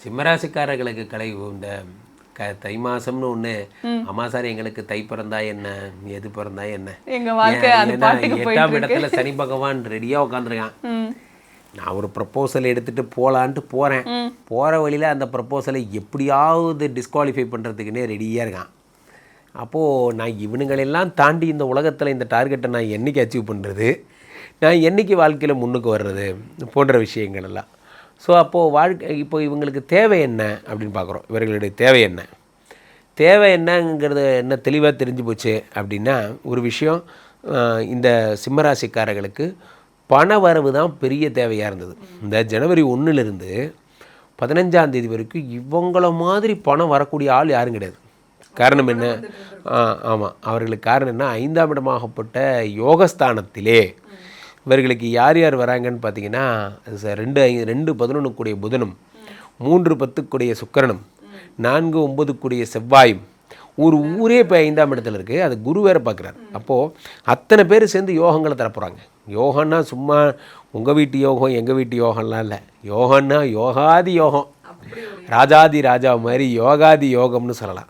சிம்மராசிக்காரர்களுக்கு கலை இந்த தை மாசம்னு ஒன்று அமாசாரி எங்களுக்கு தை பிறந்தா என்ன எது பிறந்தா என்ன எட்டாம் இடத்துல சனி பகவான் ரெடியாக உட்காந்துருக்கான். நான் ஒரு ப்ரப்போசல் எடுத்துகிட்டு போகலான்ட்டு போகிறேன். போகிற வழியில் அந்த ப்ரப்போசலை எப்படியாவது டிஸ்குவாலிஃபை பண்ணுறதுக்குன்னே ரெடியாக இருக்கான். அப்போது நான் இவனுங்களெல்லாம் தாண்டி இந்த உலகத்தில் இந்த டார்கெட்டை நான் என்றைக்கு அச்சீவ் பண்ணுறது, நான் என்றைக்கு வாழ்க்கையில் முன்னுக்கு வர்றது போன்ற விஷயங்கள் எல்லாம். ஸோ அப்போது இப்போ இவங்களுக்கு தேவை என்ன அப்படின்னு பார்க்குறோம். இவர்களுடைய தேவை என்னங்கிறது என்ன தெளிவாக தெரிஞ்சு போச்சு அப்படின்னா, ஒரு விஷயம், இந்த சிம்மராசிக்காரர்களுக்கு பண வரவு தான் பெரிய தேவையாக இருந்தது. இந்த ஜனவரி 1லேருந்து 15ஆம் தேதி வரைக்கும் இவங்கள மாதிரி பணம் வரக்கூடிய ஆள் யாரும் கிடையாது. காரணம் என்ன? ஆமாம், அவர்களுக்கு காரணம் என்ன? 5ஆம் இடமாகப்பட்ட யோகஸ்தானத்திலே இவர்களுக்கு யார் யார் வராங்கன்னு பார்த்தீங்கன்னா, 2-11 கூடிய புதனும், 3-10 கூடிய சுக்கிரனும், 4-9 கூடிய செவ்வாயும், ஒரு ஊரே இப்போ 5ஆம் இடத்துல இருக்குது. அது குரு வேறு பார்க்குறாரு. அப்போது அத்தனை பேர் சேர்ந்து யோகங்களை தரப்போகிறாங்க. யோகன்னா சும்மா உங்கள் வீட்டு யோகம் எங்கள் வீட்டு யோகம்லாம் இல்லை. யோகன்னா யோகாதி யோகம், ராஜாதி ராஜா மாதிரி யோகாதி யோகம்னு சொல்லலாம்.